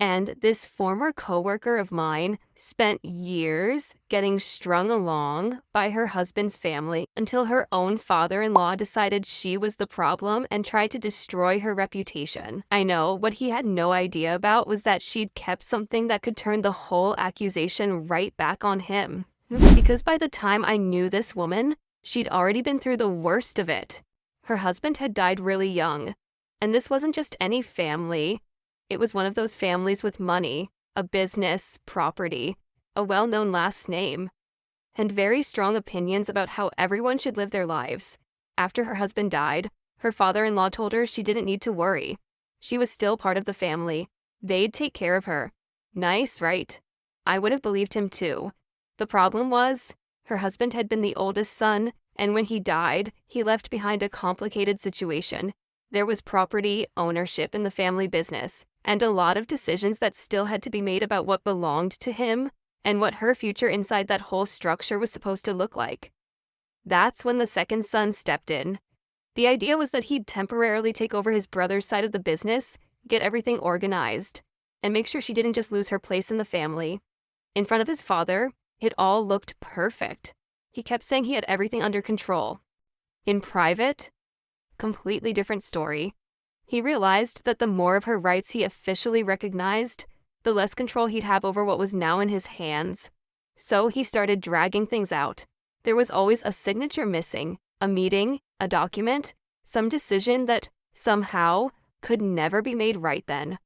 And this former coworker of mine spent years getting strung along by her husband's family until her own father-in-law decided she was the problem and tried to destroy her reputation. I know, what he had no idea about was that she'd kept something that could turn the whole accusation right back on him. Because by the time I knew this woman, she'd already been through the worst of it. Her husband had died really young, and this wasn't just any family. It was one of those families with money, a business, property, a well-known last name, and very strong opinions about how everyone should live their lives. After her husband died, her father-in-law told her she didn't need to worry. She was still part of the family. They'd take care of her. Nice, right? I would have believed him too. The problem was, her husband had been the oldest son, and when he died, he left behind a complicated situation. There was property, ownership in the family business, and a lot of decisions that still had to be made about what belonged to him and what her future inside that whole structure was supposed to look like. That's when the second son stepped in. The idea was that he'd temporarily take over his brother's side of the business, get everything organized, and make sure she didn't just lose her place in the family. In front of his father, it all looked perfect. He kept saying he had everything under control. In private, completely different story. He realized that the more of her rights he officially recognized, the less control he'd have over what was now in his hands. So he started dragging things out. There was always a signature missing, a meeting, a document, some decision that, somehow, could never be made right then.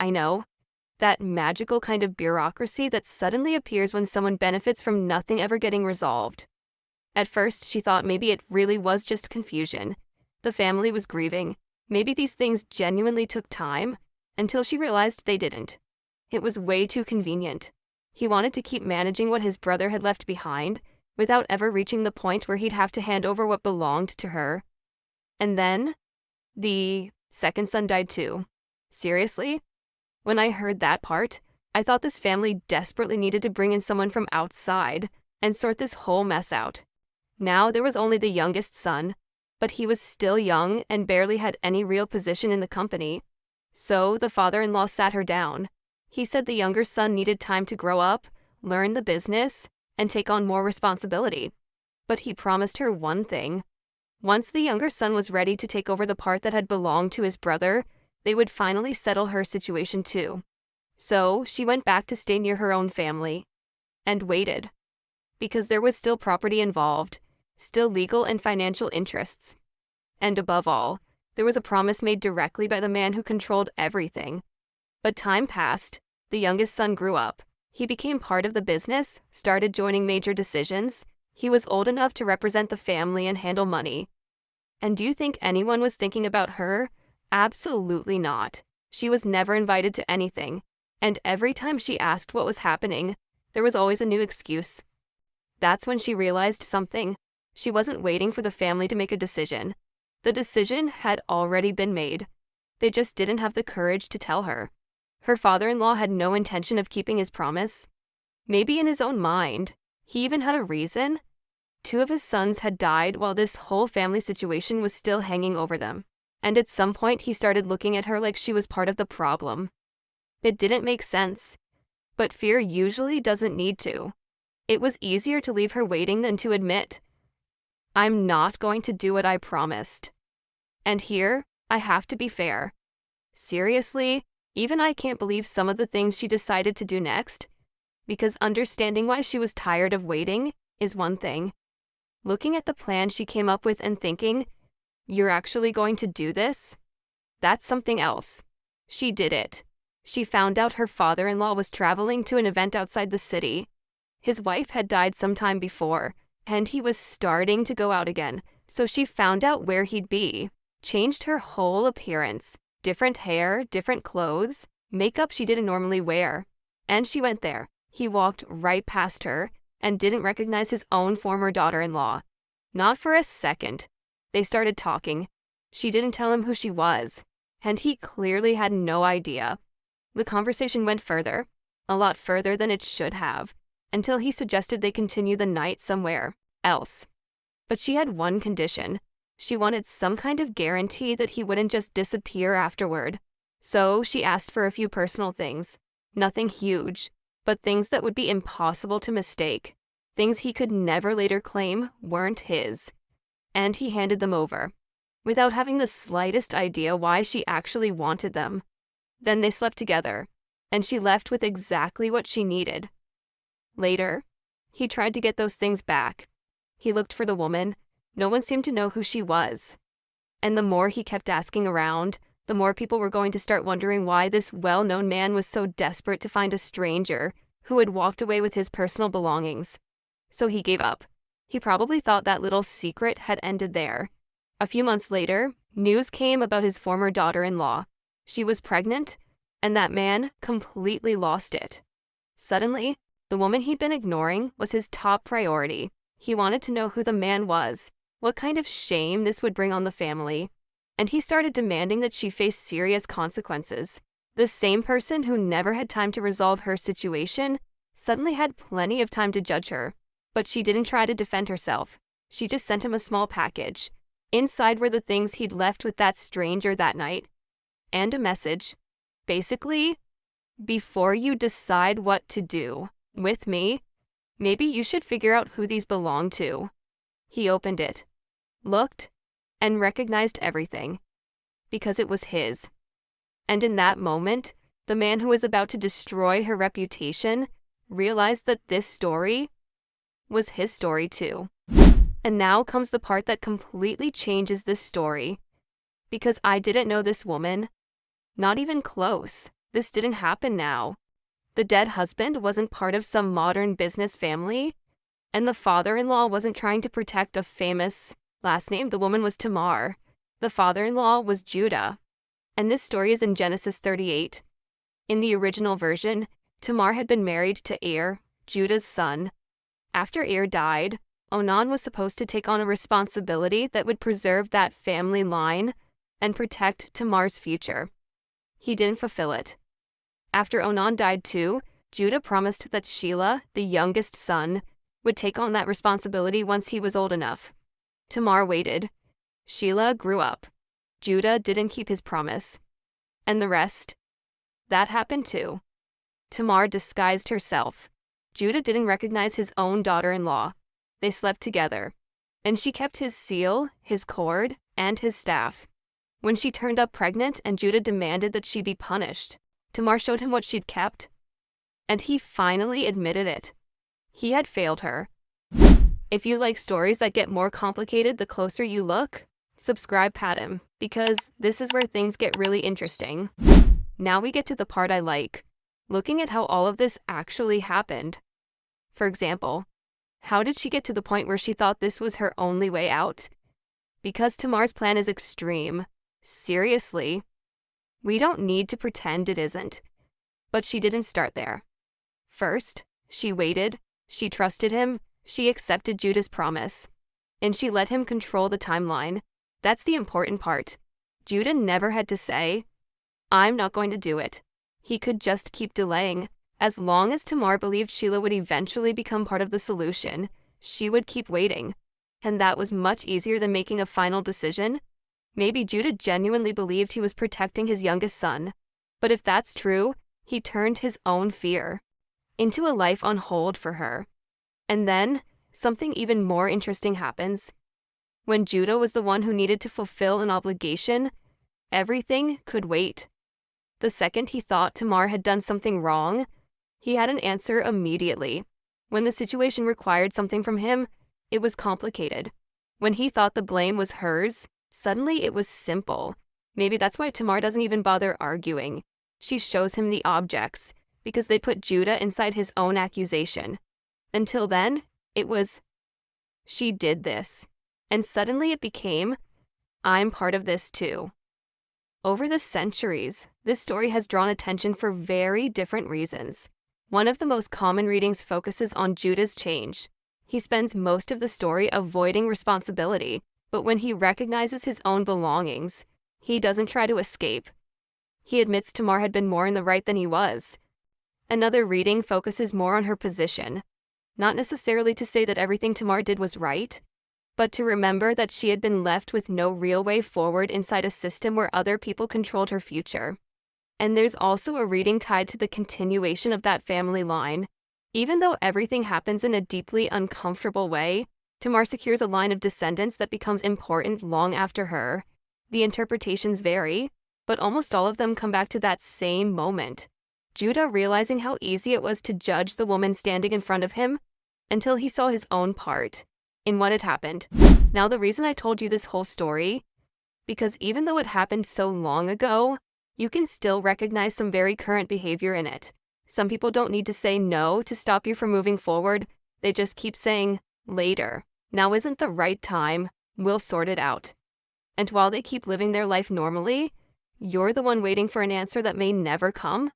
I know, that magical kind of bureaucracy that suddenly appears when someone benefits from nothing ever getting resolved. At first, she thought maybe it really was just confusion. The family was grieving. Maybe these things genuinely took time, until she realized they didn't. It was way too convenient. He wanted to keep managing what his brother had left behind, without ever reaching the point where he'd have to hand over what belonged to her. And then, the second son died too. Seriously? When I heard that part, I thought this family desperately needed to bring in someone from outside and sort this whole mess out. Now there was only the youngest son, but he was still young and barely had any real position in the company. So the father-in-law sat her down. He said the younger son needed time to grow up, learn the business, and take on more responsibility. But he promised her one thing. Once the younger son was ready to take over the part that had belonged to his brother, they would finally settle her situation too. So she went back to stay near her own family. And waited. Because there was still property involved, still legal and financial interests. And above all, there was a promise made directly by the man who controlled everything. But time passed, the youngest son grew up. He became part of the business, started joining major decisions. He was old enough to represent the family and handle money. And do you think anyone was thinking about her? Absolutely not. She was never invited to anything. And every time she asked what was happening, there was always a new excuse. That's when she realized something. She wasn't waiting for the family to make a decision. The decision had already been made. They just didn't have the courage to tell her. Her father-in-law had no intention of keeping his promise. Maybe in his own mind. He even had a reason. 2 of his sons had died while this whole family situation was still hanging over them. And at some point he started looking at her like she was part of the problem. It didn't make sense. But fear usually doesn't need to. It was easier to leave her waiting than to admit, I'm not going to do what I promised. And here, I have to be fair. Seriously, even I can't believe some of the things she decided to do next. Because understanding why she was tired of waiting is one thing. Looking at the plan she came up with and thinking, you're actually going to do this? That's something else. She did it. She found out her father-in-law was traveling to an event outside the city. His wife had died some time before, and he was starting to go out again, so she found out where he'd be, changed her whole appearance, different hair, different clothes, makeup she didn't normally wear. And she went there. He walked right past her and didn't recognize his own former daughter-in-law. Not for a second. They started talking. She didn't tell him who she was, and he clearly had no idea. The conversation went further, a lot further than it should have, until he suggested they continue the night somewhere else. But she had one condition. She wanted some kind of guarantee that he wouldn't just disappear afterward. So she asked for a few personal things. Nothing huge, but things that would be impossible to mistake. Things he could never later claim weren't his. And he handed them over, without having the slightest idea why she actually wanted them. Then they slept together, and she left with exactly what she needed. Later, he tried to get those things back. He looked for the woman. No one seemed to know who she was. And the more he kept asking around, the more people were going to start wondering why this well-known man was so desperate to find a stranger who had walked away with his personal belongings. So he gave up. He probably thought that little secret had ended there. A few months later, news came about his former daughter-in-law. She was pregnant, and that man completely lost it. Suddenly, the woman he'd been ignoring was his top priority. He wanted to know who the man was, what kind of shame this would bring on the family, and he started demanding that she face serious consequences. The same person who never had time to resolve her situation suddenly had plenty of time to judge her. But she didn't try to defend herself. She just sent him a small package. Inside were the things he'd left with that stranger that night. And a message. Basically, before you decide what to do with me, maybe you should figure out who these belong to. He opened it, looked, and recognized everything. Because it was his. And in that moment, the man who was about to destroy her reputation realized that this story was his story too. And now comes the part that completely changes this story. Because I didn't know this woman. Not even close. This didn't happen now. The dead husband wasn't part of some modern business family. And the father-in-law wasn't trying to protect a famous last name. The woman was Tamar. The father-in-law was Judah. And this story is in Genesis 38. In the original version, Tamar had been married to Er, Judah's son. After Er died, Onan was supposed to take on a responsibility that would preserve that family line and protect Tamar's future. He didn't fulfill it. After Onan died too, Judah promised that Shelah, the youngest son, would take on that responsibility once he was old enough. Tamar waited. Shelah grew up. Judah didn't keep his promise. And the rest? That happened too. Tamar disguised herself. Judah didn't recognize his own daughter-in-law. They slept together. And she kept his seal, his cord, and his staff. When she turned up pregnant and Judah demanded that she be punished, Tamar showed him what she'd kept. And he finally admitted it. He had failed her. If you like stories that get more complicated the closer you look, subscribe Padam, because this is where things get really interesting. Now we get to the part I like, looking at how all of this actually happened. For example, how did she get to the point where she thought this was her only way out? Because Tamar's plan is extreme. Seriously. We don't need to pretend it isn't. But she didn't start there. First, she waited, she trusted him, she accepted Judah's promise. And she let him control the timeline. That's the important part. Judah never had to say, "I'm not going to do it." He could just keep delaying. As long as Tamar believed Shelah would eventually become part of the solution, she would keep waiting. And that was much easier than making a final decision. Maybe Judah genuinely believed he was protecting his youngest son. But if that's true, he turned his own fear into a life on hold for her. And then, something even more interesting happens. When Judah was the one who needed to fulfill an obligation, everything could wait. The second he thought Tamar had done something wrong, he had an answer immediately. When the situation required something from him, it was complicated. When he thought the blame was hers, suddenly it was simple. Maybe that's why Tamar doesn't even bother arguing. She shows him the objects, because they put Judah inside his own accusation. Until then, it was, she did this. And suddenly it became, I'm part of this too. Over the centuries, this story has drawn attention for very different reasons. One of the most common readings focuses on Judah's change. He spends most of the story avoiding responsibility, but when he recognizes his own belongings, he doesn't try to escape. He admits Tamar had been more in the right than he was. Another reading focuses more on her position, not necessarily to say that everything Tamar did was right, but to remember that she had been left with no real way forward inside a system where other people controlled her future. And there's also a reading tied to the continuation of that family line. Even though everything happens in a deeply uncomfortable way, Tamar secures a line of descendants that becomes important long after her. The interpretations vary, but almost all of them come back to that same moment. Judah realizing how easy it was to judge the woman standing in front of him until he saw his own part in what had happened. Now, the reason I told you this whole story, because even though it happened so long ago, you can still recognize some very current behavior in it. Some people don't need to say no to stop you from moving forward. They just keep saying, later. Now isn't the right time. We'll sort it out. And while they keep living their life normally, you're the one waiting for an answer that may never come.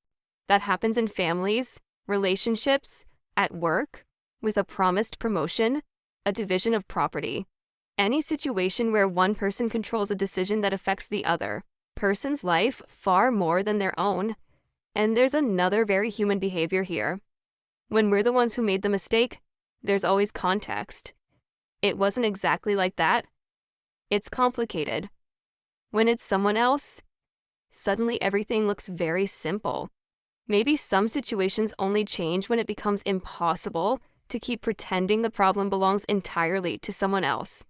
That happens in families, relationships, at work, with a promised promotion, a division of property. Any situation where one person controls a decision that affects the other person's life far more than their own. And there's another very human behavior here. When we're the ones who made the mistake, there's always context. It wasn't exactly like that. It's complicated. When it's someone else, suddenly everything looks very simple. Maybe some situations only change when it becomes impossible to keep pretending the problem belongs entirely to someone else.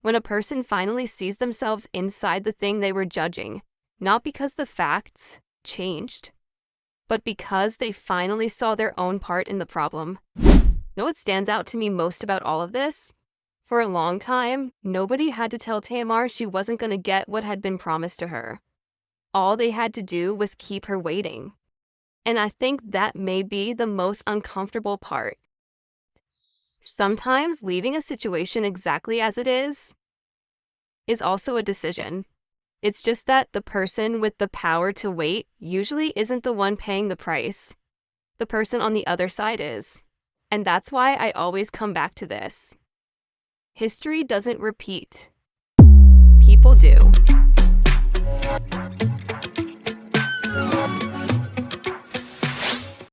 When a person finally sees themselves inside the thing they were judging, not because the facts changed, but because they finally saw their own part in the problem. Know what stands out to me most about all of this? For a long time, nobody had to tell Tamar she wasn't going to get what had been promised to her. All they had to do was keep her waiting. And I think that may be the most uncomfortable part. Sometimes leaving a situation exactly as it is also a decision. It's just that the person with the power to wait usually isn't the one paying the price. The person on the other side is. And that's why I always come back to this. History doesn't repeat. People do.